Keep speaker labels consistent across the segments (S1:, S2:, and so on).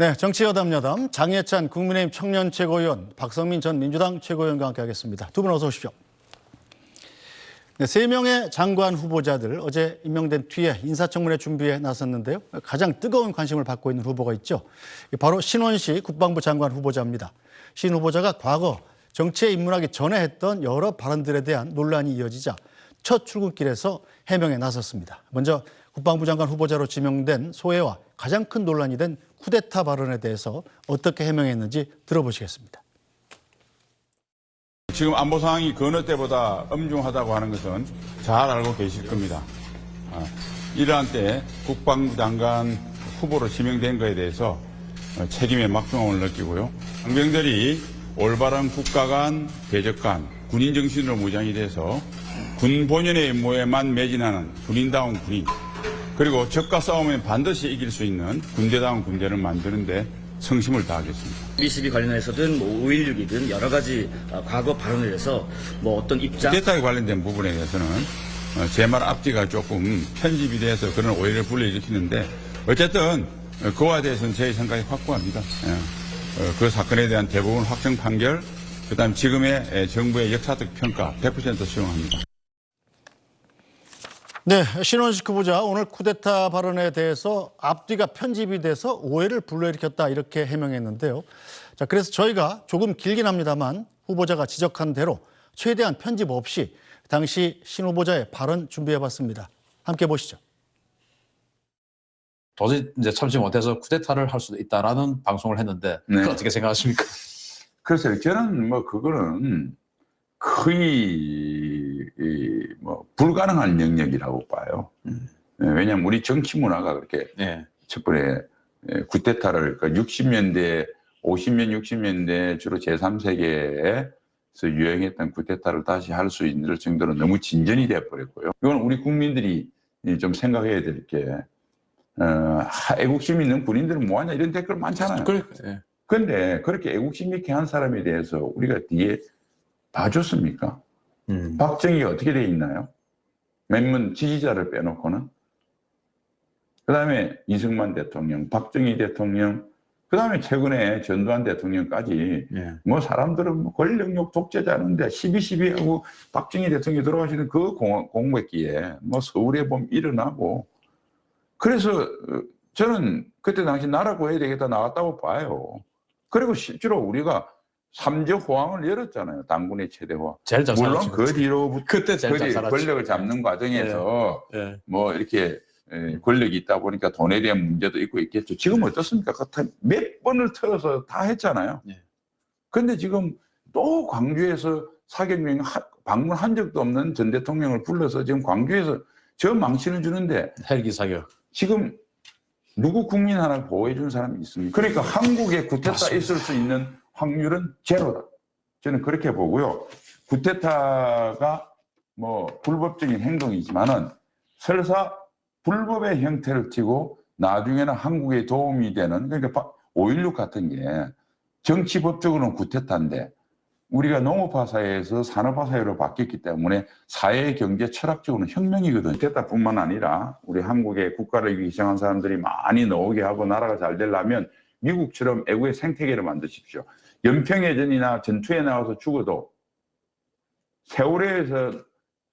S1: 네, 정치여담여담 장예찬 국민의힘 청년 최고위원, 박성민 전 민주당 최고위원과 함께하겠습니다. 두 분 어서 오십시오. 네, 3명의 장관 후보자들 어제 임명된 뒤에 인사청문회 준비에 나섰는데요. 가장 뜨거운 관심을 받고 있는 후보가 있죠. 바로 신원식 국방부 장관 후보자입니다. 신 후보자가 과거 정치에 입문하기 전에 했던 여러 발언들에 대한 논란이 이어지자 첫 출근길에서 해명에 나섰습니다. 먼저 국방부 장관 후보자로 지명된 소회와 가장 큰 논란이 된 쿠데타 발언에 대해서 어떻게 해명했는지 들어보시겠습니다.
S2: 지금 안보 상황이 그 어느 때보다 엄중하다고 하는 것은 잘 알고 계실 겁니다. 이러한 때 국방부 장관 후보로 지명된 것에 대해서 책임의 막중함을 느끼고요. 장병들이 올바른 국가관, 대적관, 군인 정신으로 무장이 돼서 군 본연의 임무에만 매진하는 군인다운 군인, 그리고 적과 싸우면 반드시 이길 수 있는 군대다운 군대를 만드는 데 성심을 다하겠습니다.
S3: 22 관련해서든 5.16이든 여러 가지 과거 발언을 해서 어떤 입장.
S2: 쿠데타에 관련된 부분에 대해서는 제 말 앞뒤가 조금 편집이 돼서 그런 오해를 불러일으키는데 어쨌든 그와 대해서는 제 생각이 확고합니다. 그 사건에 대한 대부분 확정 판결, 그다음 지금의 정부의 역사적 평가 100% 수용합니다.
S1: 네, 신원식 후보자 오늘 쿠데타 발언에 대해서 앞뒤가 편집이 돼서 오해를 불러일으켰다 이렇게 해명했는데요. 자, 그래서 저희가 조금 길긴 합니다만 후보자가 지적한 대로 최대한 편집 없이 당시 신 후보자의 발언 준비해봤습니다. 함께 보시죠.
S4: 도저히 이제 참지 못해서 쿠데타를 할 수도 있다라는 방송을 했는데
S5: 네.
S4: 어떻게 생각하십니까?
S5: 글쎄요, 저는 그거는 거의 불가능한 영역이라고 봐요. 왜냐하면 우리 정치 문화가 그렇게
S4: 네.
S5: 첫 번에 쿠데타를 60년대, 50년, 60년대 주로 제3세계에서 유행했던 쿠데타를 다시 할 수 있는 정도로 너무 진전이 되어버렸고요. 이건 우리 국민들이 좀 생각해야 될 게 애국심 있는 군인들은 뭐하냐 이런 댓글 많잖아요. 그런데 네. 그렇게 애국심 있게 한 사람에 대해서 우리가 뒤에 봐줬습니까? 박정희가 어떻게 돼 있나요? 몇몇 지지자를 빼놓고는. 그 다음에 이승만 대통령, 박정희 대통령, 그 다음에 최근에 전두환 대통령까지 사람들은 권력욕 독재자는데 12.12하고 박정희 대통령이 돌아가시는 그 공백기에 서울에 보면 일어나고. 그래서 저는 그때 당시 나라 구해야 되겠다 나왔다고 봐요. 그리고 실제로 우리가 3조 호황을 열었잖아요. 당군의 최대화.
S4: 제일 잘
S5: 물론
S4: 살았죠,
S5: 그 뒤로부터
S4: 그때 제일 잘 살았죠.
S5: 권력을 잡는 과정에서
S4: 네.
S5: 이렇게 권력이 있다 보니까 돈에 대한 문제도 있고 있겠죠. 지금 어떻습니까? 몇 번을 틀어서 다 했잖아요. 그런데 지금 또 광주에서 사격용 방문한 적도 없는 전 대통령을 불러서 지금 광주에서 저 망신을 주는데
S4: 헬기 사격. 지금
S5: 누구 국민 하나 보호해 주는 사람이 있습니까? 그러니까 한국에 쿠데타 있을 수 있는 확률은 제로다. 저는 그렇게 보고요. 쿠데타가 불법적인 행동이지만은 설사 불법의 형태를 띠고 나중에는 한국에 도움이 되는, 그러니까 5.16 같은 게 정치법적으로는 쿠데타인데 우리가 농업화 사회에서 산업화 사회로 바뀌었기 때문에 사회, 경제, 철학적으로는 혁명이거든요. 쿠데타뿐만 아니라 우리 한국에 국가를 위시한 사람들이 많이 나오게 하고 나라가 잘 되려면 미국처럼 애국의 생태계를 만드십시오. 연평해전이나 전투에 나와서 죽어도 세월에서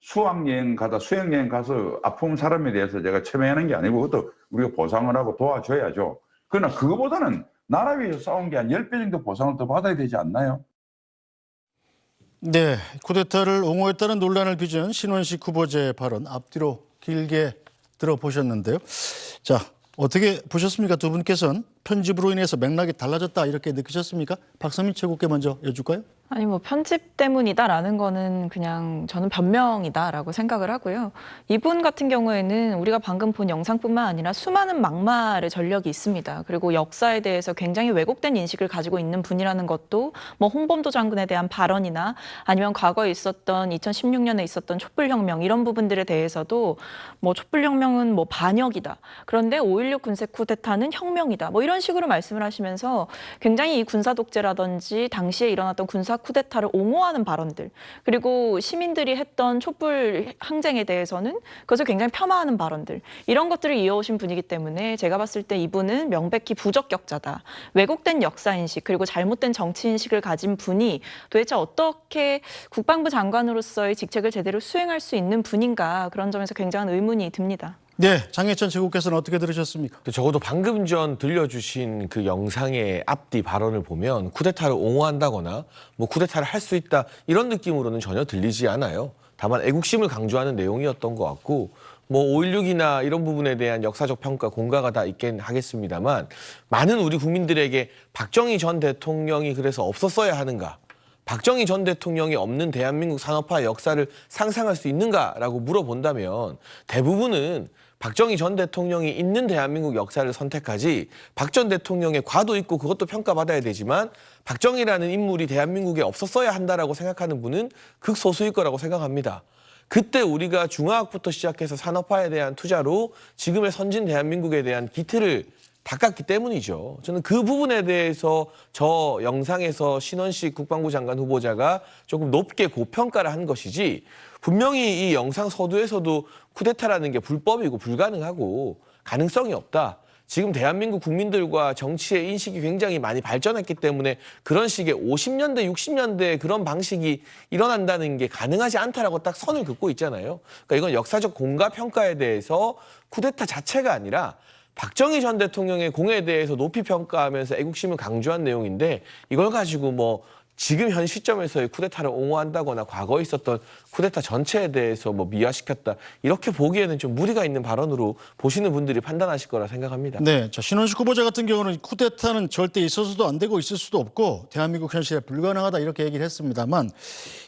S5: 수학여행 가다 수영여행 가서 아픈 사람에 대해서 제가 처매하는 게 아니고 그것도 우리가 보상을 하고 도와줘야죠. 그러나 그거보다는 나라 위해서 싸운 게 한 10배 정도 보상을 더 받아야 되지 않나요?
S1: 네, 쿠데타를 옹호했다는 논란을 빚은 신원식 후보자의 발언 앞뒤로 길게 들어보셨는데요. 자, 어떻게 보셨습니까? 두 분께서는 편집으로 인해서 맥락이 달라졌다 이렇게 느끼셨습니까? 박성민 최고께 먼저 여쭐까요?
S6: 아니 편집 때문이다라는 거는 그냥 저는 변명이다라고 생각을 하고요. 이분 같은 경우에는 우리가 방금 본 영상뿐만 아니라 수많은 막말의 전력이 있습니다. 그리고 역사에 대해서 굉장히 왜곡된 인식을 가지고 있는 분이라는 것도 홍범도 장군에 대한 발언이나 아니면 과거에 있었던 2016년에 있었던 촛불혁명 이런 부분들에 대해서도 촛불혁명은 반역이다. 그런데 5.16 군세 쿠데타는 혁명이다. 이런 이런 식으로 말씀을 하시면서 굉장히 이 군사 독재라든지 당시에 일어났던 군사 쿠데타를 옹호하는 발언들, 그리고 시민들이 했던 촛불 항쟁에 대해서는 그것을 굉장히 폄하하는 발언들, 이런 것들을 이어오신 분이기 때문에 제가 봤을 때 이분은 명백히 부적격자다. 왜곡된 역사인식 그리고 잘못된 정치인식을 가진 분이 도대체 어떻게 국방부 장관으로서의 직책을 제대로 수행할 수 있는 분인가, 그런 점에서 굉장한 의문이 듭니다.
S1: 네, 장혜찬 최고께서는 어떻게 들으셨습니까?
S7: 적어도 방금 전 들려주신 그 영상의 앞뒤 발언을 보면 쿠데타를 옹호한다거나 뭐 쿠데타를 할 수 있다 이런 느낌으로는 전혀 들리지 않아요. 다만 애국심을 강조하는 내용이었던 것 같고 뭐 5.16이나 이런 부분에 대한 역사적 평가 공가가 다 있긴 하겠습니다만 많은 우리 국민들에게 박정희 전 대통령이 그래서 없었어야 하는가, 박정희 전 대통령이 없는 대한민국 산업화의 역사를 상상할 수 있는가라고 물어본다면 대부분은 박정희 전 대통령이 있는 대한민국 역사를 선택하지 박 전 대통령의 과도 있고 그것도 평가받아야 되지만 박정희라는 인물이 대한민국에 없었어야 한다라고 생각하는 분은 극소수일 거라고 생각합니다. 그때 우리가 중화학부터 시작해서 산업화에 대한 투자로 지금의 선진 대한민국에 대한 기틀을 닦았기 때문이죠. 저는 그 부분에 대해서 저 영상에서 신원식 국방부 장관 후보자가 조금 높게 고평가를 한 것이지 분명히 이 영상 서두에서도 쿠데타라는 게 불법이고 불가능하고 가능성이 없다. 지금 대한민국 국민들과 정치의 인식이 굉장히 많이 발전했기 때문에 그런 식의 50년대, 60년대 그런 방식이 일어난다는 게 가능하지 않다라고 딱 선을 긋고 있잖아요. 그러니까 이건 역사적 공과 평가에 대해서 쿠데타 자체가 아니라 박정희 전 대통령의 공에 대해서 높이 평가하면서 애국심을 강조한 내용인데 이걸 가지고 뭐 지금 현 시점에서의 쿠데타를 옹호한다거나 과거에 있었던 쿠데타 전체에 대해서 뭐 미화시켰다 이렇게 보기에는 좀 무리가 있는 발언으로 보시는 분들이 판단하실 거라 생각합니다.
S1: 네, 자, 신원식 후보자 같은 경우는 쿠데타는 절대 있어서도 안 되고 있을 수도 없고 대한민국 현실에 불가능하다 이렇게 얘기를 했습니다만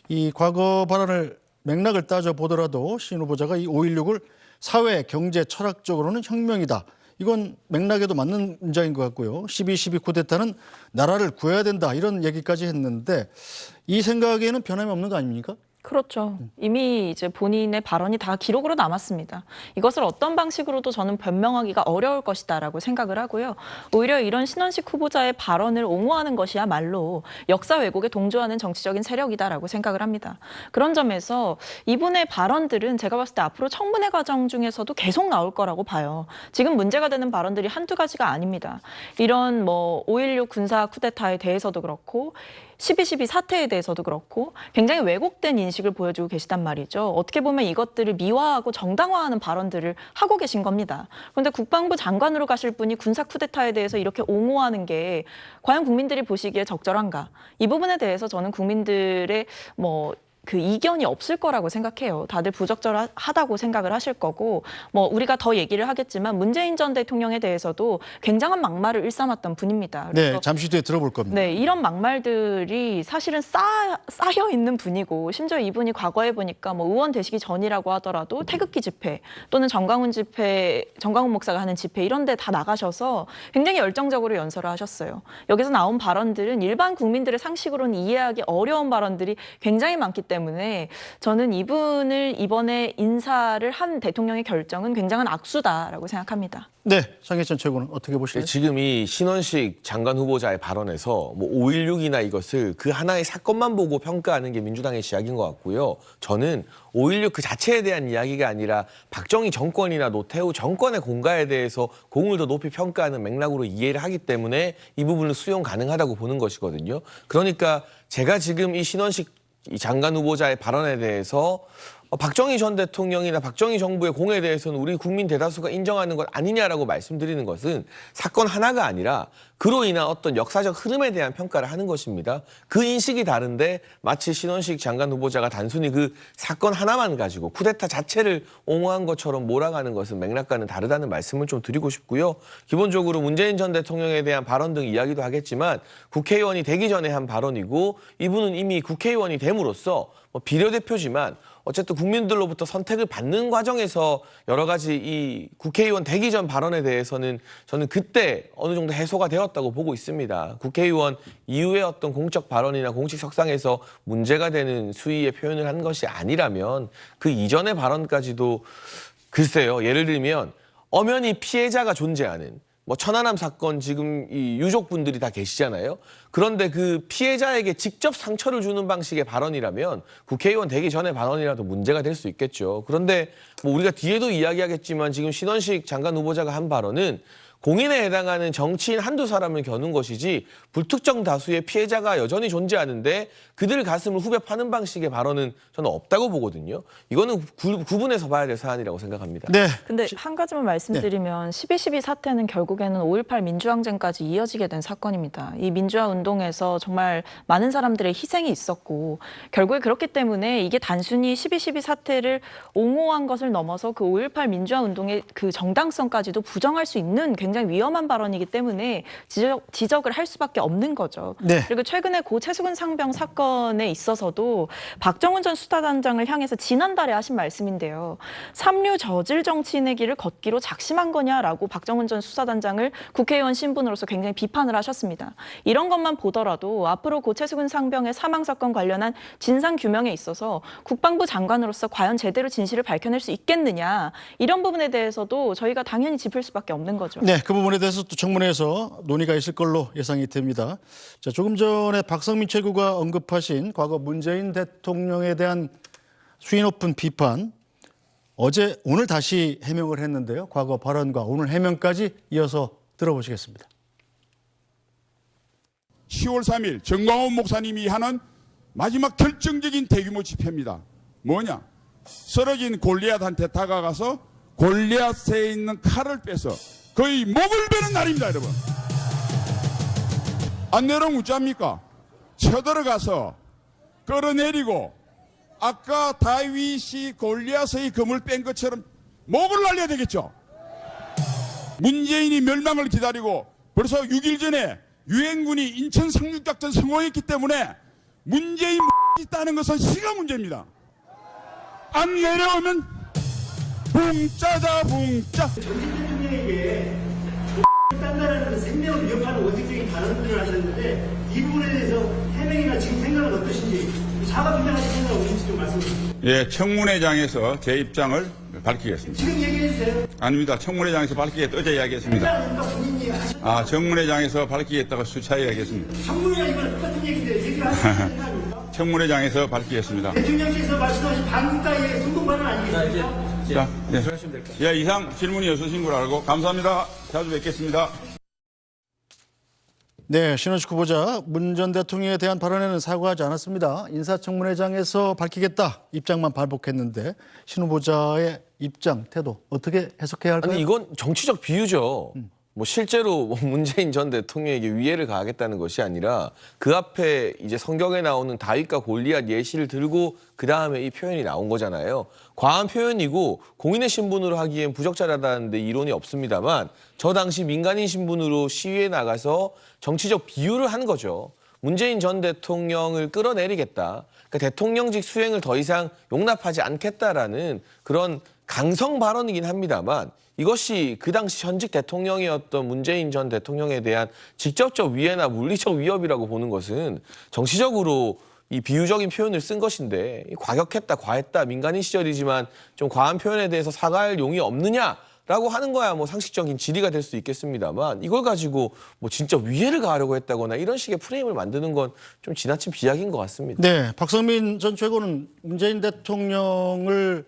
S1: 이 과거 발언을 맥락을 따져보더라도 신 후보자가 이 5.16을 사회, 경제, 철학적으로는 혁명이다. 이건 맥락에도 맞는 문장인 것 같고요. 12.12 쿠데타는 나라를 구해야 된다 이런 얘기까지 했는데 이 생각에는 변함이 없는 거 아닙니까?
S6: 그렇죠. 이미 이제 본인의 발언이 다 기록으로 남았습니다. 이것을 어떤 방식으로도 저는 변명하기가 어려울 것이다라고 생각을 하고요. 오히려 이런 신원식 후보자의 발언을 옹호하는 것이야말로 역사 왜곡에 동조하는 정치적인 세력이다라고 생각을 합니다. 그런 점에서 이분의 발언들은 제가 봤을 때 앞으로 청문회 과정 중에서도 계속 나올 거라고 봐요. 지금 문제가 되는 발언들이 한두 가지가 아닙니다. 이런 뭐 5.16 군사 쿠데타에 대해서도 그렇고 12.12 사태에 대해서도 그렇고 굉장히 왜곡된 인식을 보여주고 계시단 말이죠. 어떻게 보면 이것들을 미화하고 정당화하는 발언들을 하고 계신 겁니다. 그런데 국방부 장관으로 가실 분이 군사 쿠데타에 대해서 이렇게 옹호하는 게 과연 국민들이 보시기에 적절한가? 이 부분에 대해서 저는 국민들의 그 이견이 없을 거라고 생각해요. 다들 부적절하다고 생각을 하실 거고 뭐 우리가 더 얘기를 하겠지만 문재인 전 대통령에 대해서도 굉장한 막말을 일삼았던 분입니다.
S1: 네, 잠시 뒤에 들어볼 겁니다.
S6: 네, 이런 막말들이 사실은 쌓여 있는 분이고 심지어 이분이 과거에 보니까 뭐 의원 되시기 전이라고 하더라도 태극기 집회 또는 정광훈 목사가 하는 집회 이런 데 다 나가셔서 굉장히 열정적으로 연설을 하셨어요. 여기서 나온 발언들은 일반 국민들의 상식으로는 이해하기 어려운 발언들이 굉장히 많기 때문에 저는 이분을 이번에 인사를 한 대통령의 결정은 굉장한 악수다라고 생각합니다.
S1: 네, 장혜찬 최고는 어떻게 보시나요?
S7: 지금 이 신원식 장관 후보자의 발언에서 뭐 5.16이나 이것을 그 하나의 사건만 보고 평가하는 게 민주당의 시각인 것 같고요. 저는 5.16 그 자체에 대한 이야기가 아니라 박정희 정권이나 노태우 정권의 공가에 대해서 공을 더 높이 평가하는 맥락으로 이해를 하기 때문에 이 부분을 수용 가능하다고 보는 것이거든요. 그러니까 제가 지금 이 신원식 이 장관 후보자의 발언에 대해서 박정희 전 대통령이나 박정희 정부의 공에 대해서는 우리 국민 대다수가 인정하는 것 아니냐라고 말씀드리는 것은 사건 하나가 아니라 그로 인한 어떤 역사적 흐름에 대한 평가를 하는 것입니다. 그 인식이 다른데 마치 신원식 장관 후보자가 단순히 그 사건 하나만 가지고 쿠데타 자체를 옹호한 것처럼 몰아가는 것은 맥락과는 다르다는 말씀을 좀 드리고 싶고요. 기본적으로 문재인 전 대통령에 대한 발언 등 이야기도 하겠지만 국회의원이 되기 전에 한 발언이고 이분은 이미 국회의원이 됨으로써 비례대표지만 어쨌든 국민들로부터 선택을 받는 과정에서 여러 가지 이 국회의원 되기 전 발언에 대해서는 저는 그때 어느 정도 해소가 되었다고 보고 있습니다. 국회의원 이후에 어떤 공적 발언이나 공식 석상에서 문제가 되는 수위의 표현을 한 것이 아니라면 그 이전의 발언까지도 글쎄요. 예를 들면 엄연히 피해자가 존재하는 뭐 천안함 사건 지금 이 유족분들이 다 계시잖아요. 그런데 그 피해자에게 직접 상처를 주는 방식의 발언이라면 국회의원 되기 전에 발언이라도 문제가 될 수 있겠죠. 그런데 뭐 우리가 뒤에도 이야기하겠지만 지금 신원식 장관 후보자가 한 발언은 공인에 해당하는 정치인 한두 사람을 겨눈 것이지 불특정 다수의 피해자가 여전히 존재하는데 그들 가슴을 후벼 파는 방식의 발언은 저는 없다고 보거든요. 이거는 구분해서 봐야 될 사안이라고 생각합니다.
S1: 네.
S6: 근데 한 가지만 말씀드리면 12.12 사태는 결국에는 5.18 민주항쟁까지 이어지게 된 사건입니다. 이 민주화 운동에서 정말 많은 사람들의 희생이 있었고 결국에 그렇기 때문에 이게 단순히 12.12 사태를 옹호한 것을 넘어서 그 5.18 민주화 운동의 그 정당성까지도 부정할 수 있는 굉장히 위험한 발언이기 때문에 지적을 할 수밖에 없는 거죠.
S1: 네.
S6: 그리고 최근에 고 최수근 상병 사건에 있어서도 박정훈 전 수사단장을 향해서 지난달에 하신 말씀인데요. 삼류 저질 정치인의 길을 걷기로 작심한 거냐라고 박정훈 전 수사단장을 국회의원 신분으로서 굉장히 비판을 하셨습니다. 이런 것만 보더라도 앞으로 고 최수근 상병의 사망 사건 관련한 진상 규명에 있어서 국방부 장관으로서 과연 제대로 진실을 밝혀낼 수 있겠느냐 이런 부분에 대해서도 저희가 당연히 짚을 수밖에 없는 거죠.
S1: 네, 그 부분에 대해서 또 청문회에서 논의가 있을 걸로 예상이 됩니다. 자, 조금 전에 박성민 최고가 언급하신 과거 문재인 대통령에 대한 수위 높은 비판, 오늘 다시 해명을 했는데요. 과거 발언과 오늘 해명까지 이어서 들어보시겠습니다.
S8: 10월 3일 정광훈 목사님이 하는 마지막 결정적인 대규모 집회입니다. 뭐냐? 쓰러진 골리앗한테 다가가서 골리앗에 있는 칼을 빼서 거의 목을 베는 날입니다, 여러분. 안 내려오면 어쩝니까? 쳐들어가서 끌어내리고 아까 다윗이 골리앗의 검을 뺀 것처럼 목을 날려야 되겠죠. 문재인이 멸망을 기다리고 벌써 6일 전에 유엔군이 인천 상륙작전 성공했기 때문에 문재인 있다는 것은 시가 문제입니다. 안 내려오면 붕짜자 붕짜.
S9: 대통령에게 딴다라는 생명을 위협하는 원칙적인 발언들을 하셨는데 이 부분에 대해서 해명이나 지금 생각은 어떠신지 사과 분명하신 생각 없는지 좀 말씀해 주세요.
S2: 예, 청문회장에서 제 입장을 밝히겠습니다.
S9: 지금 얘기해 주세요.
S2: 아닙니다. 청문회장에서 밝히겠다. 어제 이야기했습니다.
S9: 본인이 하신
S2: 청문회장에서 밝히겠다고 수차 이야기했습니다.
S9: 청문회가 이건 똑같은 얘기인데 얘기를 하시는 거 아닙니까?
S2: 청문회장에서 밝히겠습니다.
S9: 대통령께서 말씀하신 반국가의 선동 발언 아니겠습니까?
S2: 자, 네. 예, 이상 질문이 없으신 걸 알고 감사합니다. 자주 뵙겠습니다.
S1: 네, 신원식 후보자 문 전 대통령에 대한 발언에는 사과하지 않았습니다. 인사청문회장에서 밝히겠다 입장만 반복했는데 신 후보자의 입장, 태도 어떻게 해석해야 할까요?
S7: 아니 이건 정치적 비유죠. 뭐 실제로 문재인 전 대통령에게 위해를 가하겠다는 것이 아니라 그 앞에 이제 성경에 나오는 다윗과 골리앗 예시를 들고 그 다음에 이 표현이 나온 거잖아요. 과한 표현이고 공인의 신분으로 하기엔 부적절하다는데 이론이 없습니다만 저 당시 민간인 신분으로 시위에 나가서 정치적 비유를 한 거죠. 문재인 전 대통령을 끌어내리겠다. 그러니까 대통령직 수행을 더 이상 용납하지 않겠다라는 그런 강성 발언이긴 합니다만 이것이 그 당시 현직 대통령이었던 문재인 전 대통령에 대한 직접적 위해나 물리적 위협이라고 보는 것은 정치적으로 이 비유적인 표현을 쓴 것인데 과격했다, 과했다, 민간인 시절이지만 좀 과한 표현에 대해서 사과할 용이 없느냐라고 하는 거야 뭐 상식적인 질의가 될 수 있겠습니다만 이걸 가지고 뭐 진짜 위해를 가하려고 했다거나 이런 식의 프레임을 만드는 건 좀 지나친 비약인 것 같습니다.
S1: 네, 박성민 전 최고는 문재인 대통령을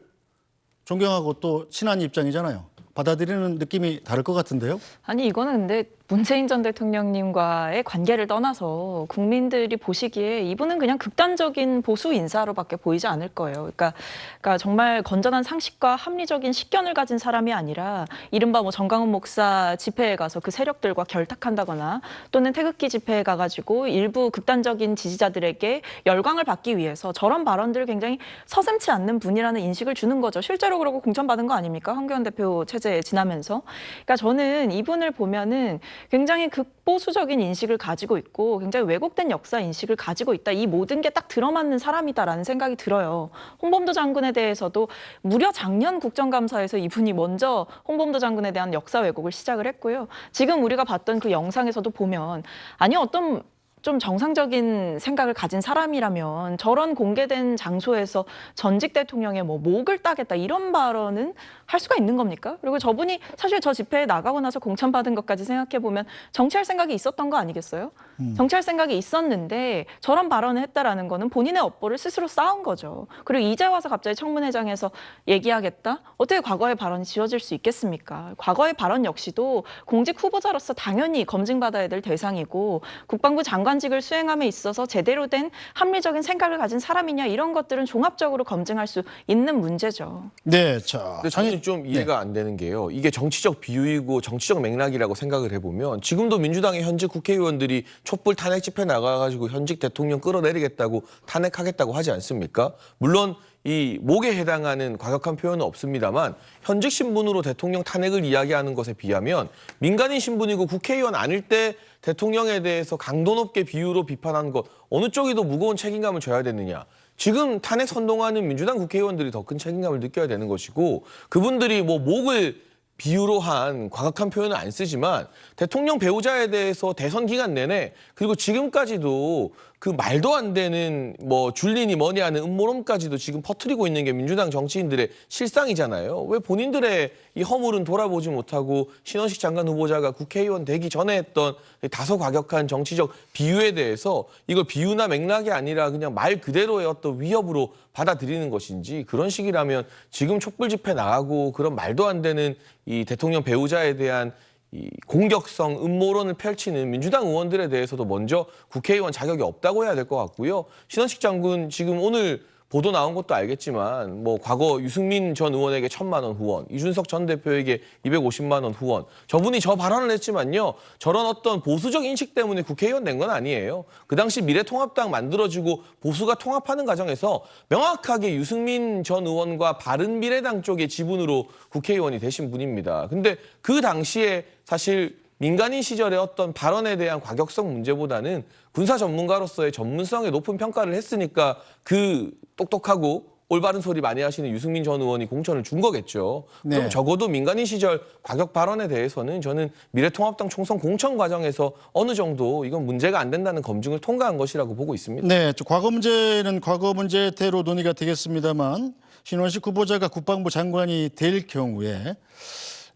S1: 존경하고 또 친한 입장이잖아요. 받아들이는 느낌이 다를 것 같은데요?
S6: 아니 이거는 근데 문재인 전 대통령님과의 관계를 떠나서 국민들이 보시기에 이분은 그냥 극단적인 보수 인사로밖에 보이지 않을 거예요. 그러니까 정말 건전한 상식과 합리적인 식견을 가진 사람이 아니라 이른바 뭐 정광훈 목사 집회에 가서 그 세력들과 결탁한다거나 또는 태극기 집회에 가가지고 일부 극단적인 지지자들에게 열광을 받기 위해서 저런 발언들을 굉장히 서슴지 않는 분이라는 인식을 주는 거죠. 실제로 그러고 공천받은 거 아닙니까? 황교안 대표 체제에 지나면서. 그러니까 저는 이분을 보면은 굉장히 극보수적인 인식을 가지고 있고 굉장히 왜곡된 역사 인식을 가지고 있다. 이 모든 게 딱 들어맞는 사람이다라는 생각이 들어요. 홍범도 장군에 대해서도 무려 작년 국정감사에서 이분이 먼저 홍범도 장군에 대한 역사 왜곡을 시작을 했고요. 지금 우리가 봤던 그 영상에서도 보면 아니 어떤 좀 정상적인 생각을 가진 사람이라면 저런 공개된 장소에서 전직 대통령의 뭐 목을 따겠다 이런 발언은 할 수가 있는 겁니까? 그리고 저분이 사실 저 집회에 나가고 나서 공천받은 것까지 생각해보면 정치할 생각이 있었던 거 아니겠어요? 정치할 생각이 있었는데 저런 발언을 했다라는 거는 본인의 업보를 스스로 쌓은 거죠. 그리고 이제 와서 갑자기 청문회장에서 얘기하겠다? 어떻게 과거의 발언이 지워질 수 있겠습니까? 과거의 발언 역시도 공직 후보자로서 당연히 검증받아야 될 대상이고 국방부 장관직을 수행함에 있어서 제대로 된 합리적인 생각을 가진 사람이냐 이런 것들은 종합적으로 검증할 수 있는 문제죠.
S1: 네, 자.
S7: 근데 저는 좀 이해가 안 되는 게요. 이게 정치적 비유이고 정치적 맥락이라고 생각을 해보면 지금도 민주당의 현직 국회의원들이 촛불 탄핵 집회 나가가지고 현직 대통령 끌어내리겠다고 탄핵하겠다고 하지 않습니까? 물론 이 목에 해당하는 과격한 표현은 없습니다만 현직 신분으로 대통령 탄핵을 이야기하는 것에 비하면 민간인 신분이고 국회의원 아닐 때 대통령에 대해서 강도 높게 비유로 비판한 것 어느 쪽이 더 무거운 책임감을 져야 되느냐. 지금 탄핵 선동하는 민주당 국회의원들이 더 큰 책임감을 느껴야 되는 것이고 그분들이 뭐 목을 비유로 한 과격한 표현은 안 쓰지만 대통령 배우자에 대해서 대선 기간 내내 그리고 지금까지도 그 말도 안 되는 뭐 줄리니 뭐니 하는 음모론까지도 지금 퍼뜨리고 있는 게 민주당 정치인들의 실상이잖아요. 왜 본인들의 이 허물은 돌아보지 못하고 신원식 장관 후보자가 국회의원 되기 전에 했던 다소 과격한 정치적 비유에 대해서 이걸 비유나 맥락이 아니라 그냥 말 그대로의 어떤 위협으로 받아들이는 것인지 그런 식이라면 지금 촛불 집회 나가고 그런 말도 안 되는 이 대통령 배우자에 대한 이 공격성 음모론을 펼치는 민주당 의원들에 대해서도 먼저 국회의원 자격이 없다고 해야 될 것 같고요. 신원식 장군 지금 오늘 보도 나온 것도 알겠지만 뭐 과거 유승민 전 의원에게 1,000만 원 후원, 이준석 전 대표에게 250만 원 후원. 저분이 저 발언을 했지만요. 저런 어떤 보수적 인식 때문에 국회의원 된 건 아니에요. 그 당시 미래통합당 만들어지고 보수가 통합하는 과정에서 명확하게 유승민 전 의원과 바른미래당 쪽의 지분으로 국회의원이 되신 분입니다. 근데 그 당시에 사실 민간인 시절의 어떤 발언에 대한 과격성 문제보다는 군사 전문가로서의 전문성에 높은 평가를 했으니까 그 똑똑하고 올바른 소리 많이 하시는 유승민 전 의원이 공천을 준 거겠죠.
S1: 네.
S7: 그럼 적어도 민간인 시절 과격 발언에 대해서는 저는 미래통합당 총선 공천 과정에서 어느 정도 이건 문제가 안 된다는 검증을 통과한 것이라고 보고 있습니다.
S1: 네, 과거 문제는 과거 문제대로 논의가 되겠습니다만 신원식 후보자가 국방부 장관이 될 경우에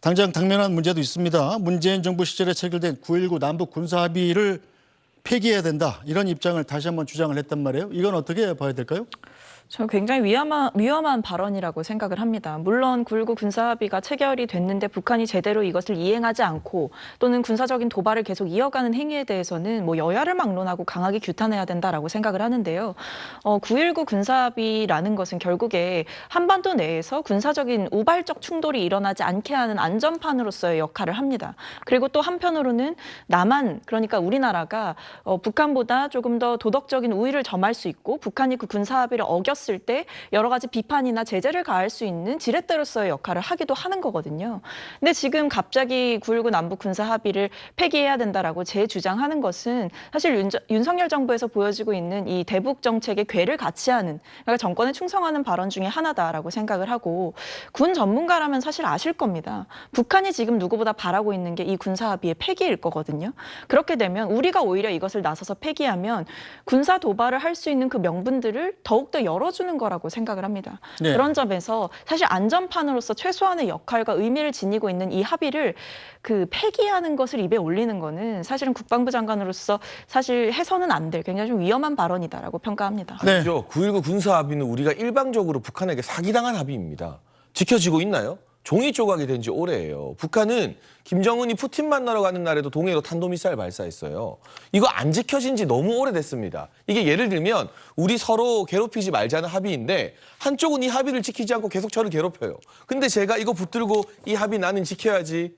S1: 당장 당면한 문제도 있습니다. 문재인 정부 시절에 체결된 9.19 남북 군사 합의를 폐기해야 된다. 이런 입장을 다시 한번 주장을 했단 말이에요. 이건 어떻게 봐야 될까요?
S6: 저는 굉장히 위험한 발언이라고 생각을 합니다. 물론 9.19 군사합의가 체결이 됐는데 북한이 제대로 이것을 이행하지 않고 또는 군사적인 도발을 계속 이어가는 행위에 대해서는 뭐 여야를 막론하고 강하게 규탄해야 된다라고 생각을 하는데요. 9.19 군사합의라는 것은 결국에 한반도 내에서 군사적인 우발적 충돌이 일어나지 않게 하는 안전판으로서의 역할을 합니다. 그리고 또 한편으로는 남한, 그러니까 우리나라가 북한보다 조금 더 도덕적인 우위를 점할 수 있고 북한이 그 군사합의를 어겼을 때 여러 가지 비판이나 제재를 가할 수 있는 지렛대로서의 역할을 하기도 하는 거거든요. 근데 지금 갑자기 9.19 남북 군사 합의를 폐기해야 된다라고 재주장하는 것은 사실 윤석열 정부에서 보여지고 있는 이 대북 정책의 궤를 같이 하는, 그러니까 정권에 충성하는 발언 중에 하나다라고 생각을 하고, 군 전문가라면 사실 아실 겁니다. 북한이 지금 누구보다 바라고 있는 게 이 군사 합의의 폐기일 거거든요. 그렇게 되면 우리가 오히려 이것을 나서서 폐기하면 군사 도발을 할 수 있는 그 명분들을 더욱더 열어주는 거라고 생각을 합니다.
S1: 네.
S6: 그런 점에서 사실 안전판으로서 최소한의 역할과 의미를 지니고 있는 이 합의를 그 폐기하는 것을 입에 올리는 거는 사실은 국방부 장관으로서 사실 해서는 안 될 굉장히 좀 위험한 발언이다라고 평가합니다.
S1: 네.
S7: 아니죠. 9.19 군사 합의는 우리가 일방적으로 북한에게 사기당한 합의입니다. 지켜지고 있나요? 종이 조각이 된 지 오래예요. 북한은 김정은이 푸틴 만나러 가는 날에도 동해로 탄도미사일 발사했어요. 이거 안 지켜진 지 너무 오래됐습니다. 이게 예를 들면 우리 서로 괴롭히지 말자는 합의인데 한쪽은 이 합의를 지키지 않고 계속 저를 괴롭혀요. 근데 제가 이거 붙들고 이 합의 나는 지켜야지.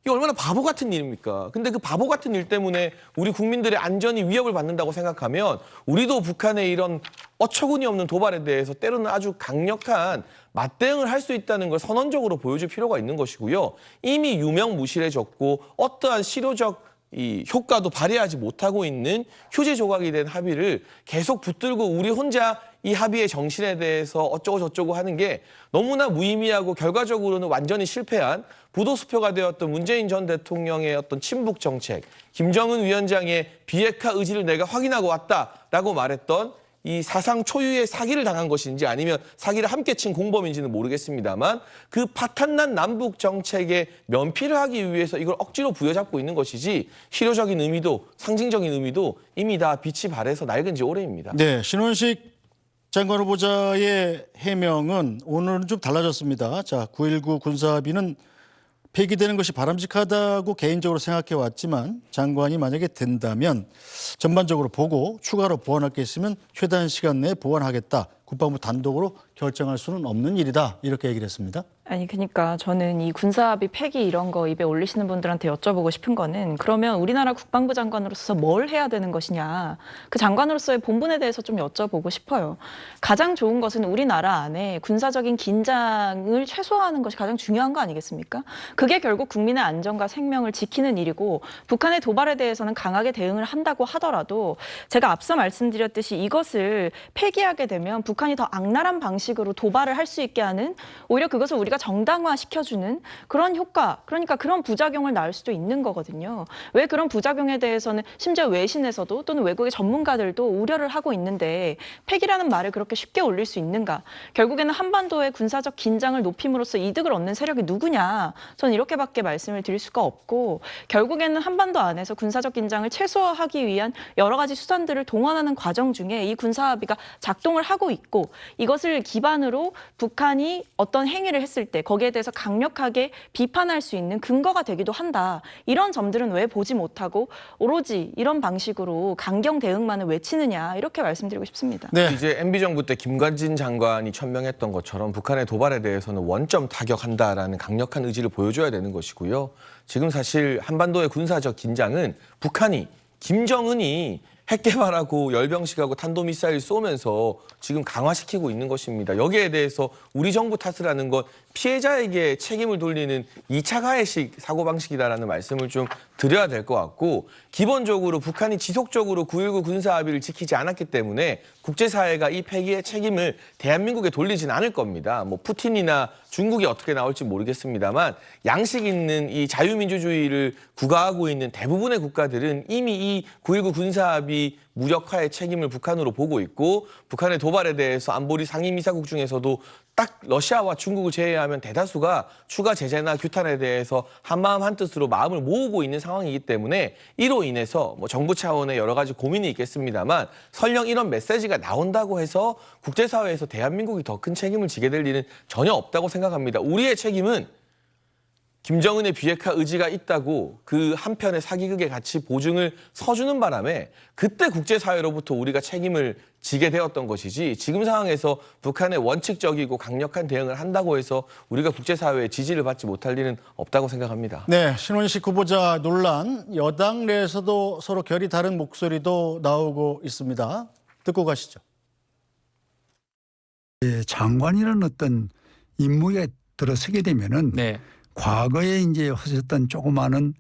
S7: 이게 얼마나 바보 같은 일입니까? 근데 그 바보 같은 일 때문에 우리 국민들의 안전이 위협을 받는다고 생각하면 우리도 북한의 이런 어처구니 없는 도발에 대해서 때로는 아주 강력한 맞대응을 할 수 있다는 걸 선언적으로 보여줄 필요가 있는 것이고요. 이미 유명무실해졌고 어떠한 실효적 이 효과도 발휘하지 못하고 있는 휴지 조각이 된 합의를 계속 붙들고 우리 혼자 이 합의의 정신에 대해서 어쩌고 저쩌고 하는 게 너무나 무의미하고 결과적으로는 완전히 실패한 부도수표가 되었던 문재인 전 대통령의 어떤 친북 정책, 김정은 위원장의 비핵화 의지를 내가 확인하고 왔다라고 말했던 이 사상 초유의 사기를 당한 것인지 아니면 사기를 함께 친 공범인지는 모르겠습니다만 그 파탄난 남북 정책에 면피를 하기 위해서 이걸 억지로 부여잡고 있는 것이지 실효적인 의미도 상징적인 의미도 이미 다 빛이 발해서 낡은 지 오래입니다.
S1: 네, 신원식 장관 후보자의 해명은 오늘은 좀 달라졌습니다. 자, 9.19 군사합의는 폐기되는 것이 바람직하다고 개인적으로 생각해 왔지만 장관이 만약에 된다면 전반적으로 보고 추가로 보완할 게 있으면 최대한 시간 내에 보완하겠다. 국방부 단독으로 결정할 수는 없는 일이다. 이렇게 얘기를 했습니다.
S6: 아니 그러니까 저는 이 군사합의 폐기 이런 거 입에 올리시는 분들한테 여쭤보고 싶은 거는 그러면 우리나라 국방부 장관으로서 뭘 해야 되는 것이냐. 그 장관으로서의 본분에 대해서 좀 여쭤보고 싶어요. 가장 좋은 것은 우리나라 안에 군사적인 긴장을 최소화하는 것이 가장 중요한 거 아니겠습니까? 그게 결국 국민의 안전과 생명을 지키는 일이고 북한의 도발에 대해서는 강하게 대응을 한다고 하더라도 제가 앞서 말씀드렸듯이 이것을 폐기하게 되면 북한이 더 악랄한 방식으로 도발을 할 수 있게 하는 오히려 그것을 우리가 정당화시켜주는 그런 효과, 그러니까 그런 부작용을 낳을 수도 있는 거거든요. 왜 그런 부작용에 대해서는 심지어 외신에서도 또는 외국의 전문가들도 우려를 하고 있는데 폐기라는 말을 그렇게 쉽게 올릴 수 있는가? 결국에는 한반도의 군사적 긴장을 높임으로써 이득을 얻는 세력이 누구냐? 저는 이렇게밖에 말씀을 드릴 수가 없고 결국에는 한반도 안에서 군사적 긴장을 최소화하기 위한 여러 가지 수단들을 동원하는 과정 중에 이 군사합의가 작동을 하고 있고 이것을 기반으로 북한이 어떤 행위를 했을 때 거기에 대해서 강력하게 비판할 수 있는 근거가 되기도 한다. 이런 점들은 왜 보지 못하고 오로지 이런 방식으로 강경 대응만을 외치느냐 이렇게 말씀드리고 싶습니다.
S1: 네.
S7: 이제 MB정부 때 김관진 장관이 천명했던 것처럼 북한의 도발에 대해서는 원점 타격한다라는 강력한 의지를 보여줘야 되는 것이고요. 지금 사실 한반도의 군사적 긴장은 북한이 김정은이 핵 개발하고 열병식하고 탄도미사일 쏘면서 지금 강화시키고 있는 것입니다. 여기에 대해서 우리 정부 탓을 하는 건 피해자에게 책임을 돌리는 2차 가해식 사고방식이다라는 말씀을 좀 드려야 될 것 같고 기본적으로 북한이 지속적으로 9.19 군사합의를 지키지 않았기 때문에 국제사회가 이 폐기의 책임을 대한민국에 돌리진 않을 겁니다. 뭐 푸틴이나 중국이 어떻게 나올지 모르겠습니다만 양식 있는 이 자유민주주의를 구가하고 있는 대부분의 국가들은 이미 이 9.19 군사합의 무력화의 책임을 북한으로 보고 있고 북한의 도발에 대해서 안보리 상임이사국 중에서도 딱 러시아와 중국을 제외하면 대다수가 추가 제재나 규탄에 대해서 한마음 한뜻으로 마음을 모으고 있는 상황이기 때문에 이로 인해서 뭐 정부 차원의 여러 가지 고민이 있겠습니다만 설령 이런 메시지가 나온다고 해서 국제사회에서 대한민국이 더 큰 책임을 지게 될 일은 전혀 없다고 생각합니다. 우리의 책임은 김정은의 비핵화 의지가 있다고 그 한편의 사기극에 같이 보증을 서주는 바람에 그때 국제사회로부터 우리가 책임을 지게 되었던 것이지 지금 상황에서 북한의 원칙적이고 강력한 대응을 한다고 해서 우리가 국제사회의 지지를 받지 못할 일은 없다고 생각합니다.
S1: 네, 신원식 후보자 논란 여당 내에서도 서로 결이 다른 목소리도 나오고 있습니다. 듣고 가시죠.
S10: 장관이라는 어떤 임무에 들어서게 되면은 과거에 이제 하셨던 조그마한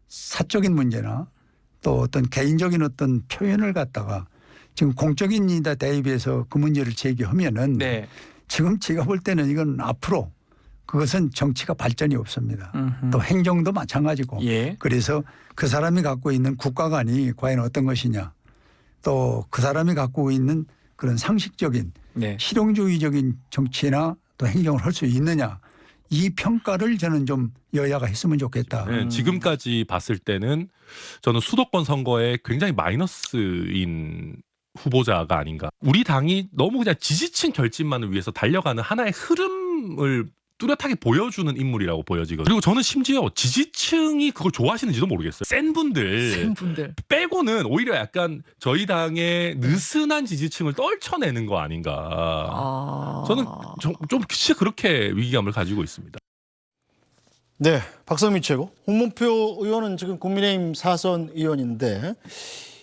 S10: 사적인 문제나 또 어떤 개인적인 어떤 표현을 갖다가 지금 공적인 일에 대입해서 그 문제를 제기하면은 지금 제가 볼 때는 이건 앞으로 그것은 정치가 발전이 없습니다. 또 행정도 마찬가지고 그래서 그 사람이 갖고 있는 국가관이 과연 어떤 것이냐 또 그 사람이 갖고 있는 그런 상식적인 실용주의적인 정치나 또 행정을 할 수 있느냐 이 평가를 저는 좀 여야가 했으면 좋겠다.
S11: 지금까지 봤을 때는 저는 수도권 선거에 굉장히 마이너스인 후보자가 아닌가. 우리 당이 너무 그냥 지지층 결집만을 위해서 달려가는 하나의 흐름을 뚜렷하게 보여주는 인물이라고 보여지거든요. 그리고 저는 심지어 지지층이 그걸 좋아하시는지도 모르겠어요. 센 분들 빼고는 오히려 약간 저희 당의 느슨한 지지층을 떨쳐내는 거 아닌가. 저는 좀 진짜 그렇게 위기감을 가지고 있습니다.
S1: 네, 박성민 최고. 홍문표 의원은 지금 국민의힘 사선 의원인데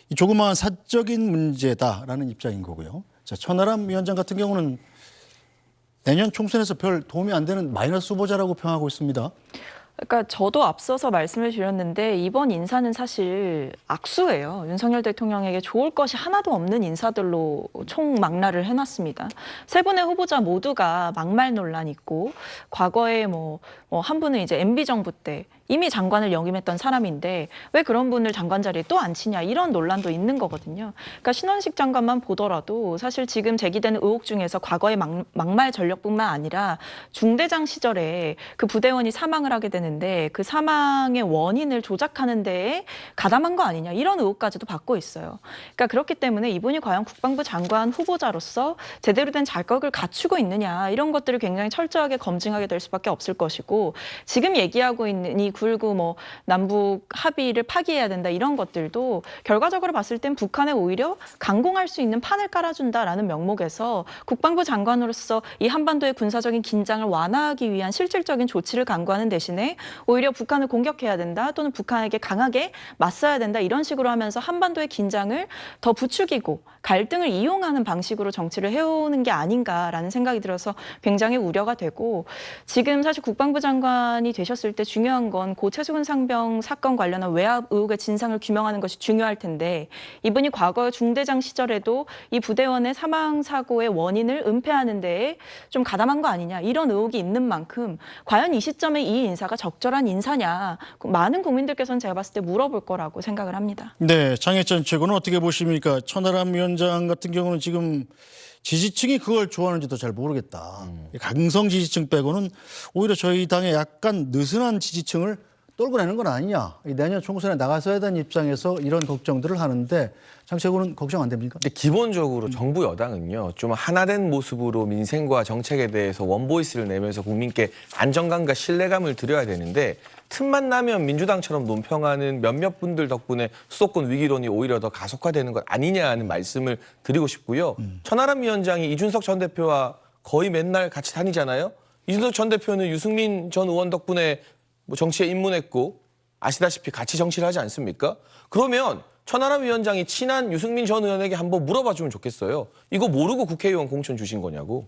S1: 이 조그마한 사적인 문제다라는 입장인 거고요. 자, 천하람 위원장 같은 경우는 내년 총선에서 별 도움이 안 되는 마이너스 후보자라고 평하고 있습니다.
S6: 그러니까 저도 앞서서 말씀을 드렸는데 이번 인사는 사실 악수예요. 윤석열 대통령에게 좋을 것이 하나도 없는 인사들로 총망라를 해놨습니다. 세 분의 후보자 모두가 막말 논란이 있고 과거에 한 분은 이제 MB 정부 때 이미 장관을 역임했던 사람인데 왜 그런 분을 장관 자리에 또 앉히냐 이런 논란도 있는 거거든요. 그러니까 신원식 장관만 보더라도 사실 지금 제기되는 의혹 중에서 과거의 막말 전력뿐만 아니라 중대장 시절에 그 부대원이 사망을 하게 되는데 그 사망의 원인을 조작하는 데에 가담한 거 아니냐 이런 의혹까지도 받고 있어요. 그러니까 그렇기 때문에 이분이 과연 국방부 장관 후보자로서 제대로 된 자격을 갖추고 있느냐 이런 것들을 굉장히 철저하게 검증하게 될 수밖에 없을 것이고 지금 얘기하고 있는 이 굴구 남북 합의를 파기해야 된다 이런 것들도 결과적으로 봤을 땐 북한에 오히려 강공할 수 있는 판을 깔아준다라는 명목에서 국방부 장관으로서 이 한반도의 군사적인 긴장을 완화하기 위한 실질적인 조치를 강구하는 대신에 오히려 북한을 공격해야 된다 또는 북한에게 강하게 맞서야 된다 이런 식으로 하면서 한반도의 긴장을 더 부추기고 갈등을 이용하는 방식으로 정치를 해오는 게 아닌가라는 생각이 들어서 굉장히 우려가 되고 지금 사실 국방부 장관이 되셨을 때 중요한 건 고 최수근 상병 사건 관련한 외압 의혹의 진상을 규명하는 것이 중요할 텐데 이분이 과거 중대장 시절에도 이 부대원의 사망 사고의 원인을 은폐하는 데에 좀 가담한 거 아니냐 이런 의혹이 있는 만큼 과연 이 시점에 이 인사가 적절한 인사냐 많은 국민들께서는 제가 봤을 때 물어볼 거라고 생각을 합니다.
S1: 네, 장혜찬 최고는 어떻게 보십니까? 천하람 위원장 같은 경우는 지금 지지층이 그걸 좋아하는지도 잘 모르겠다. 강성 지지층 빼고는 오히려 저희 당의 약간 느슨한 지지층을 떨고 내는 건 아니냐. 내년 총선에 나가서야 되는 입장에서 이런 걱정들을 하는데 장 최고는 걱정 안 됩니까?
S7: 근데 기본적으로 정부 여당은요. 좀 하나된 모습으로 민생과 정책에 대해서 원보이스를 내면서 국민께 안정감과 신뢰감을 드려야 되는데 틈만 나면 민주당처럼 논평하는 몇몇 분들 덕분에 수도권 위기론이 오히려 더 가속화되는 것 아니냐는 말씀을 드리고 싶고요. 천하람 위원장이 이준석 전 대표와 거의 맨날 같이 다니잖아요. 이준석 전 대표는 유승민 전 의원 덕분에 정치에 입문했고 아시다시피 같이 정치를 하지 않습니까? 그러면 천하람 위원장이 친한 유승민 전 의원에게 한번 물어봐 주면 좋겠어요. 이거 모르고 국회의원 공천 주신 거냐고.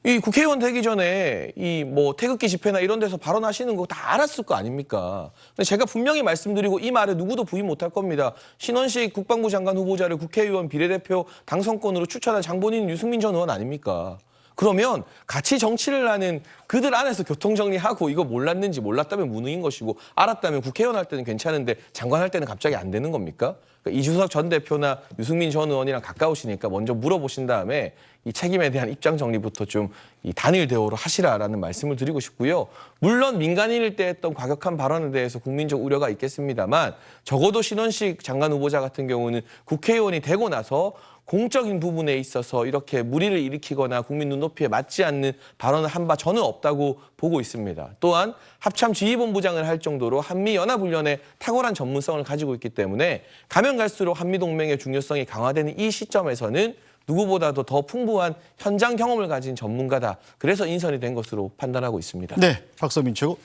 S7: 이 국회의원 되기 전에 이 태극기 집회나 이런 데서 발언하시는 거 다 알았을 거 아닙니까? 근데 제가 분명히 말씀드리고 이 말에 누구도 부인 못할 겁니다. 신원식 국방부 장관 후보자를 국회의원 비례대표 당선권으로 추천한 장본인 유승민 전 의원 아닙니까? 그러면 같이 정치를 하는 그들 안에서 교통정리하고 이거 몰랐는지 몰랐다면 무능인 것이고 알았다면 국회의원 할 때는 괜찮은데 장관 할 때는 갑자기 안 되는 겁니까? 그러니까 이준석 전 대표나 유승민 전 의원이랑 가까우시니까 먼저 물어보신 다음에 이 책임에 대한 입장 정리부터 좀 이 단일 대우로 하시라라는 말씀을 드리고 싶고요. 물론 민간인일 때 했던 과격한 발언에 대해서 국민적 우려가 있겠습니다만 적어도 신원식 장관 후보자 같은 경우는 국회의원이 되고 나서 공적인 부분에 있어서 이렇게 무리를 일으키거나 국민 눈높이에 맞지 않는 발언을 한 바 저는 없다고 보고 있습니다. 또한 합참 지휘본부장을 할 정도로 한미연합훈련에 탁월한 전문성을 가지고 있기 때문에 가면 갈수록 한미동맹의 중요성이 강화되는 이 시점에서는 누구보다도 더 풍부한 현장 경험을 가진 전문가다. 그래서 인선이 된 것으로 판단하고 있습니다.
S1: 네, 박서민 최고.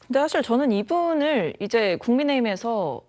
S6: 근데 사실 저는 이분을 이제 국민의힘에서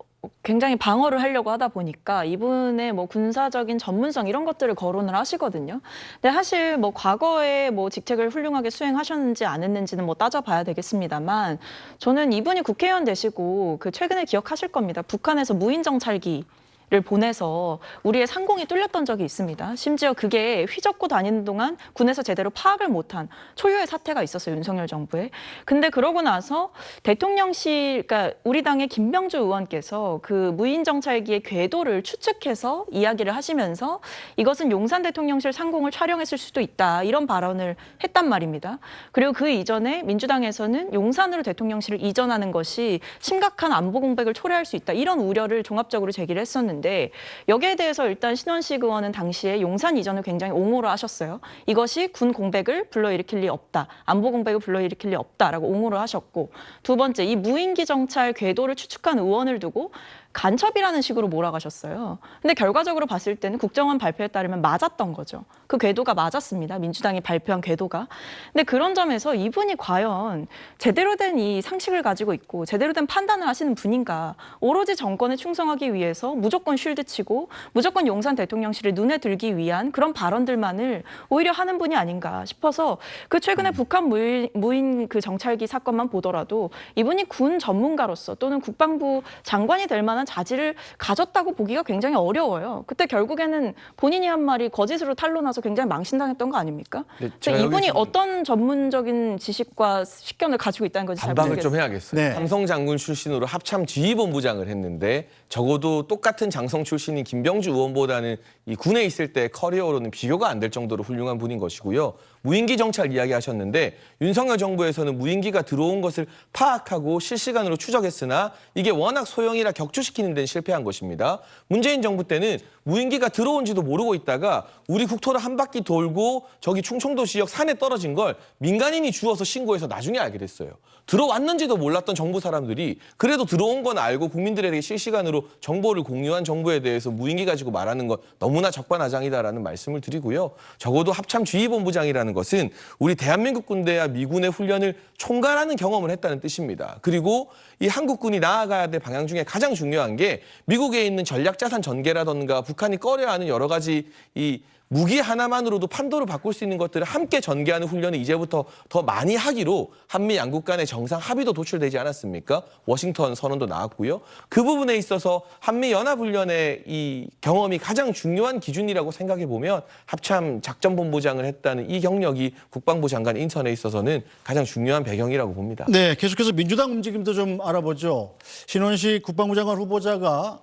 S6: 굉장히 방어를 하려고 하다 보니까 이분의 군사적인 전문성 이런 것들을 거론을 하시거든요. 근데 사실 과거에 직책을 훌륭하게 수행하셨는지 안 했는지는 따져봐야 되겠습니다만 저는 이분이 국회의원 되시고 최근에 기억하실 겁니다. 북한에서 무인정찰기 를 보내서 우리의 상공이 뚫렸던 적이 있습니다. 심지어 그게 휘젓고 다니는 동안 군에서 제대로 파악을 못한 초유의 사태가 있었어요. 윤석열 정부에. 근데 그러고 나서 대통령실, 그러니까 우리 당의 김병주 의원께서 그 무인정찰기의 궤도를 추측해서 이야기를 하시면서 이것은 용산 대통령실 상공을 촬영했을 수도 있다. 이런 발언을 했단 말입니다. 그리고 그 이전에 민주당에서는 용산으로 대통령실을 이전하는 것이 심각한 안보 공백을 초래할 수 있다. 이런 우려를 종합적으로 제기를 했었는데 여기에 대해서 일단 신원식 의원은 당시에 용산 이전을 굉장히 옹호를 하셨어요. 이것이 군 공백을 불러일으킬 리 없다. 안보 공백을 불러일으킬 리 없다라고 옹호를 하셨고 두 번째, 이 무인기 정찰 궤도를 추측한 의원을 두고 간첩이라는 식으로 몰아가셨어요. 근데 결과적으로 봤을 때는 국정원 발표에 따르면 맞았던 거죠. 그 궤도가 맞았습니다. 민주당이 발표한 궤도가. 근데 그런 점에서 이분이 과연 제대로 된 이 상식을 가지고 있고 제대로 된 판단을 하시는 분인가. 오로지 정권에 충성하기 위해서 무조건 쉴드치고 무조건 용산 대통령실을 눈에 들기 위한 그런 발언들만을 오히려 하는 분이 아닌가 싶어서 그 최근에 북한 무인 그 정찰기 사건만 보더라도 이분이 군 전문가로서 또는 국방부 장관이 될 만한 자질을 가졌다고 보기가 굉장히 어려워요. 그때 결국에는 본인이 한 말이 거짓으로 탄로나서 굉장히 망신당했던 거 아닙니까?
S7: 제가
S6: 이분이
S7: 여기서
S6: 어떤 전문적인 지식과 식견을 가지고 있다는 건지 잘
S7: 반박을
S6: 모르겠어요.
S7: 좀 해야겠어요.
S1: 네.
S7: 삼성 장군 출신으로 합참 지휘본부장을 했는데 적어도 똑같은 장성 출신인 김병주 의원보다는 이 군에 있을 때 커리어로는 비교가 안 될 정도로 훌륭한 분인 것이고요. 무인기 정찰 이야기하셨는데 윤석열 정부에서는 무인기가 들어온 것을 파악하고 실시간으로 추적했으나 이게 워낙 소형이라 격추시키는 데는 실패한 것입니다. 문재인 정부 때는 무인기가 들어온지도 모르고 있다가 우리 국토를 한 바퀴 돌고 저기 충청도 지역 산에 떨어진 걸 민간인이 주워서 신고해서 나중에 알게 됐어요. 들어왔는지도 몰랐던 정부 사람들이 그래도 들어온 건 알고 국민들에게 실시간으로 정보를 공유한 정부에 대해서 무인기 가지고 말하는 건 너무나 적반하장이다라는 말씀을 드리고요. 적어도 합참 지휘본부장이라는 것은 우리 대한민국 군대와 미군의 훈련을 총괄하는 경험을 했다는 뜻입니다. 그리고 이 한국군이 나아가야 될 방향 중에 가장 중요한 게 미국에 있는 전략자산 전개라든가 북한이 꺼려하는 여러 가지 이 무기 하나만으로도 판도를 바꿀 수 있는 것들을 함께 전개하는 훈련을 이제부터 더 많이 하기로 한미 양국 간의 정상 합의도 도출되지 않았습니까? 워싱턴 선언도 나왔고요. 그 부분에 있어서 한미 연합훈련의 이 경험이 가장 중요한 기준이라고 생각해 보면 합참 작전본부장을 했다는 이 경력이 국방부 장관 인선에 있어서는 가장 중요한 배경이라고 봅니다.
S1: 네, 계속해서 민주당 움직임도 좀 알아보죠. 신원식 국방부 장관 후보자가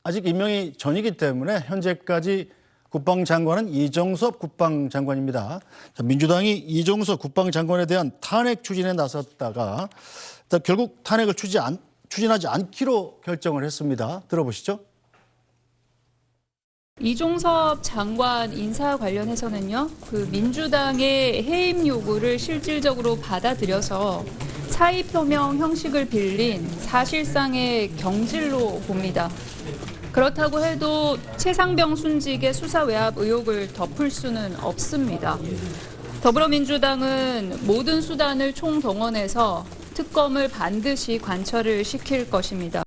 S1: 아직 임명이 전이기 때문에 현재까지 국방장관은 이종섭 국방장관입니다. 민주당이 이종섭 국방장관에 대한 탄핵 추진에 나섰다가 결국 탄핵을 추진하지 않기로 결정을 했습니다. 들어보시죠.
S12: 이종섭 장관 인사 관련해서는요, 그 민주당의 해임 요구를 실질적으로 받아들여서 사의 표명 형식을 빌린 사실상의 경질로 봅니다. 그렇다고 해도 최상병 순직의 수사 외압 의혹을 덮을 수는 없습니다. 더불어민주당은 모든 수단을 총동원해서 특검을 반드시 관철을 시킬 것입니다.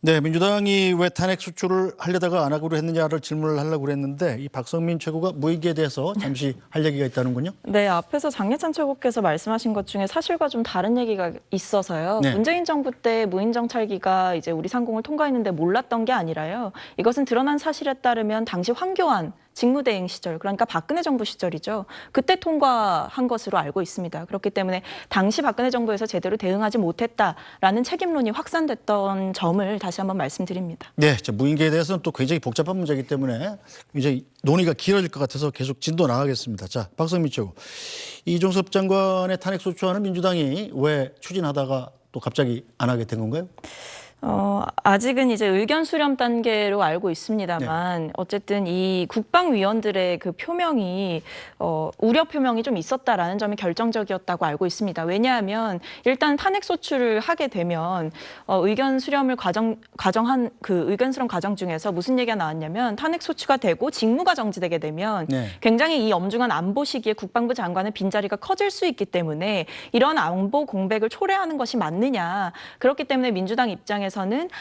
S1: 네, 민주당이 왜 탄핵 수출을 하려다가 안 하기로 했느냐를 질문을 하려고 그랬는데 이 박성민 최고가 무인기에 대해서 잠시 할 얘기가 있다는군요.
S6: 네, 앞에서 장예찬 최고께서 말씀하신 것 중에 사실과 좀 다른 얘기가 있어서요.
S1: 네.
S6: 문재인 정부 때 무인정찰기가 이제 우리 상공을 통과했는데 몰랐던 게 아니라요. 이것은 드러난 사실에 따르면 당시 황교안 직무대행 시절, 그러니까 박근혜 정부 시절이죠. 그때 통과한 것으로 알고 있습니다. 그렇기 때문에 당시 박근혜 정부에서 제대로 대응하지 못했다라는 책임론이 확산됐던 점을 다시 한번 말씀드립니다.
S1: 네, 무인기에 대해서는 또 굉장히 복잡한 문제이기 때문에 이제 논의가 길어질 것 같아서 계속 진도 나가겠습니다. 자, 박성민 최고. 이종섭 장관의 탄핵 소추안은 민주당이 왜 추진하다가 또 갑자기 안 하게 된 건가요?
S6: 아직은 이제 의견 수렴 단계로 알고 있습니다만 어쨌든 이 국방위원들의 그 표명이 우려 표명이 좀 있었다라는 점이 결정적이었다고 알고 있습니다. 왜냐하면 일단 탄핵 소추를 하게 되면 의견 수렴을 과정한 그 의견 수렴 과정 중에서 무슨 얘기가 나왔냐면 탄핵 소추가 되고 직무가 정지되게 되면 굉장히 이 엄중한 안보 시기에 국방부 장관의 빈자리가 커질 수 있기 때문에 이런 안보 공백을 초래하는 것이 맞느냐. 그렇기 때문에 민주당 입장에서는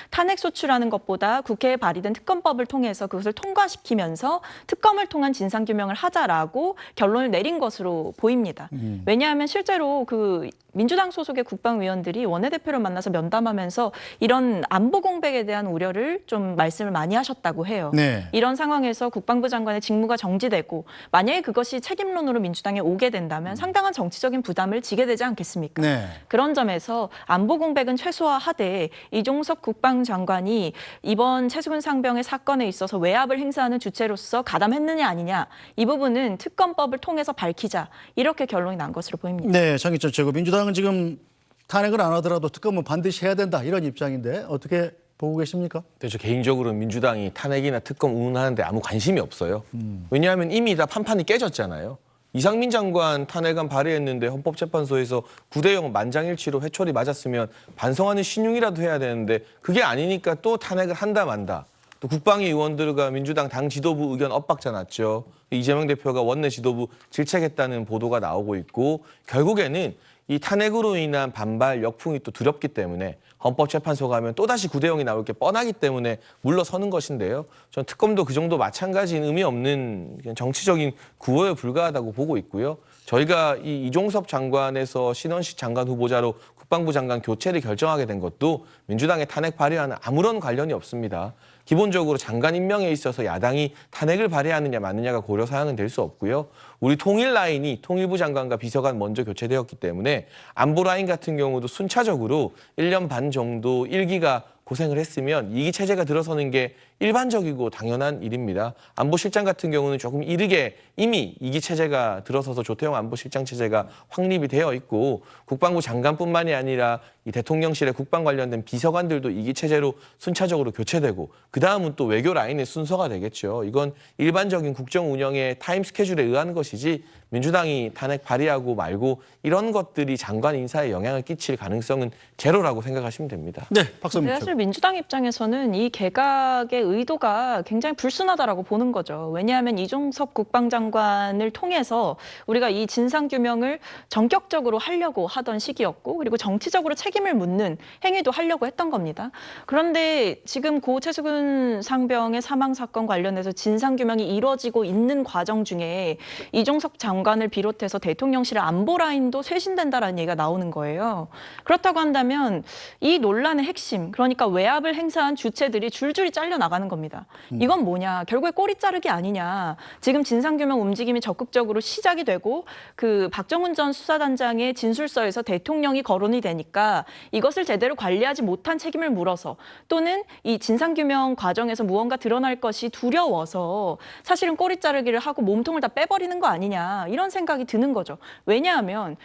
S6: 탄핵 소추라는 것보다 국회에 발의된 특검법을 통해서 그것을 통과시키면서 특검을 통한 진상규명을 하자라고 결론을 내린 것으로 보입니다. 왜냐하면 실제로 그 민주당 소속의 국방위원들이 원내대표를 만나서 면담하면서 이런 안보 공백에 대한 우려를 좀 말씀을 많이 하셨다고 해요.
S1: 네.
S6: 이런 상황에서 국방부 장관의 직무가 정지되고 만약에 그것이 책임론으로 민주당에 오게 된다면 상당한 정치적인 부담을 지게 되지 않겠습니까?
S1: 네.
S6: 그런 점에서 안보 공백은 최소화하되 이종섭 국방장관이 이번 최수근 상병의 사건에 있어서 외압을 행사하는 주체로서 가담했느냐 아니냐 이 부분은 특검법을 통해서 밝히자 이렇게 결론이 난 것으로 보입니다.
S1: 네, 장희철 최고. 민주당은 지금 탄핵을 안 하더라도 특검은 반드시 해야 된다 이런 입장인데 어떻게 보고 계십니까?
S7: 네, 저 개인적으로 민주당이 탄핵이나 특검 운운하는데 아무 관심이 없어요. 왜냐하면 이미 다 판판이 깨졌잖아요. 이상민 장관 탄핵안 발의했는데 헌법재판소에서 9대0 만장일치로 회초리 맞았으면 반성하는 신용이라도 해야 되는데 그게 아니니까 또 탄핵을 한다 만다. 또 국방위 의원들과 민주당 당 지도부 의견 엇박자 났죠. 이재명 대표가 원내 지도부 질책했다는 보도가 나오고 있고 결국에는 이 탄핵으로 인한 반발 역풍이 또 두렵기 때문에 헌법재판소 가면 또다시 9대0이 나올 게 뻔하기 때문에 물러서는 것인데요. 전 특검도 그 정도 마찬가지인 의미 없는 그냥 정치적인 구호에 불과하다고 보고 있고요. 저희가 이 이종섭 장관에서 신원식 장관 후보자로 국방부 장관 교체를 결정하게 된 것도 민주당의 탄핵 발의와는 아무런 관련이 없습니다. 기본적으로 장관 임명에 있어서 야당이 탄핵을 발의하느냐 마느냐가 고려 사항은 될 수 없고요. 우리 통일 라인이 통일부 장관과 비서관 먼저 교체되었기 때문에 안보 라인 같은 경우도 순차적으로 1년 반 정도 1기가 고생을 했으면 2기 체제가 들어서는 게 일반적이고 당연한 일입니다. 안보실장 같은 경우는 조금 이르게 이미 2기 체제가 들어서서 조태용 안보실장 체제가 확립이 되어 있고 국방부 장관뿐만이 아니라 이 대통령실에 국방 관련된 비서관들도 2기 체제로 순차적으로 교체되고 그다음은 또 외교 라인의 순서가 되겠죠. 이건 일반적인 국정 운영의 타임 스케줄에 의한 것이지 민주당이 탄핵 발의하고 말고 이런 것들이 장관 인사에 영향을 끼칠 가능성은 제로라고 생각하시면 됩니다.
S1: 네, 박선미 씨.
S6: 사실 민주당 입장에서는 이 개각의 의도가 굉장히 불순하다라고 보는 거죠. 왜냐하면 이종섭 국방장관을 통해서 우리가 이 진상규명을 전격적으로 하려고 하던 시기였고 그리고 정치적으로 책임을 묻는 행위도 하려고 했던 겁니다. 그런데 지금 고 최수근 상병의 사망 사건 관련해서 진상규명이 이루어지고 있는 과정 중에 이종섭 장관을 비롯해서 대통령실의 안보 라인도 쇄신된다라는 얘기가 나오는 거예요. 그렇다고 한다면 이 논란의 핵심, 그러니까 외압을 행사한 주체들이 줄줄이 잘려나가는 겁니다. 이건 뭐냐? 결국에 꼬리 자르기 아니냐. 지금 진상규명 움직임이 적극적으로 시작이 되고 그 박정훈 전 수사단장의 진술서에서 대통령이 거론이 되니까 이것을 제대로 관리하지 못한 책임을 물어서 또는 이 진상규명 과정에서 무언가 드러날 것이 두려워서 사실은 꼬리 자르기를 하고 몸통을 다 빼버리는 거 아니냐. 이런 생각이 드는 거죠. 왜냐하면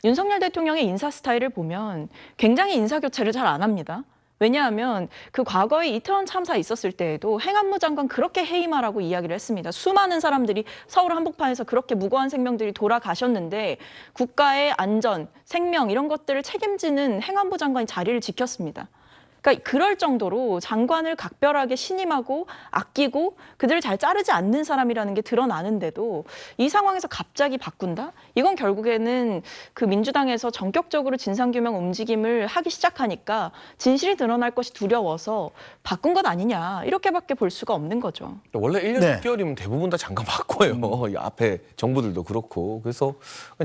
S6: 윤석열 대통령의 인사 스타일을 보면 굉장히 인사교체를 잘 안 합니다. 왜냐하면 그 과거에 이태원 참사 있었을 때에도 행안부 장관 그렇게 해임하라고 이야기를 했습니다. 수많은 사람들이 서울 한복판에서 그렇게 무고한 생명들이 돌아가셨는데 국가의 안전, 생명 이런 것들을 책임지는 행안부 장관이 자리를 지켰습니다. 그러니까 그럴 정도로 장관을 각별하게 신임하고 아끼고 그들을 잘 자르지 않는 사람이라는 게 드러나는데도 이 상황에서 갑자기 바꾼다? 이건 결국에는 그 민주당에서 전격적으로 진상규명 움직임을 하기 시작하니까 진실이 드러날 것이 두려워서 바꾼 것 아니냐 이렇게밖에 볼 수가 없는 거죠.
S7: 원래 1년
S1: 네.
S7: 6개월이면 대부분 다 장관 바꿔요. 이 앞에 정부들도 그렇고. 그래서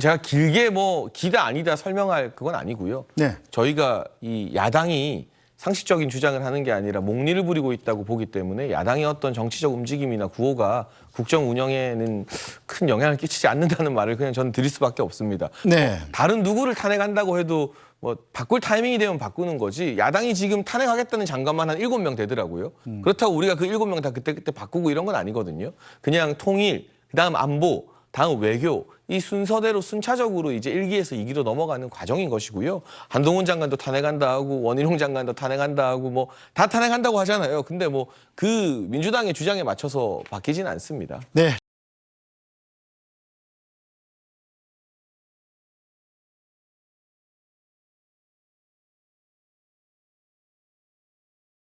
S7: 제가 길게 뭐 기다 아니다 설명할 그건 아니고요.
S1: 네.
S7: 저희가 이 야당이 상식적인 주장을 하는 게 아니라 목리를 부리고 있다고 보기 때문에 야당의 어떤 정치적 움직임이나 구호가 국정 운영에는 큰 영향을 끼치지 않는다는 말을 그냥 저는 드릴 수밖에 없습니다.
S1: 네.
S7: 다른 누구를 탄핵한다고 해도 뭐 바꿀 타이밍이 되면 바꾸는 거지 야당이 지금 탄핵하겠다는 장관만 한 7명 되더라고요. 그렇다고 우리가 그 7명 다 그때그때 바꾸고 이런 건 아니거든요. 그냥 통일, 그다음 안보, 다음 외교 이 순서대로 순차적으로 이제 1기에서 2기로 넘어가는 과정인 것이고요. 한동훈 장관도 탄핵한다 하고 원희룡 장관도 탄핵한다 하고 뭐 다 탄핵한다고 하잖아요. 근데 뭐 그 민주당의 주장에 맞춰서 바뀌지는 않습니다.
S1: 네.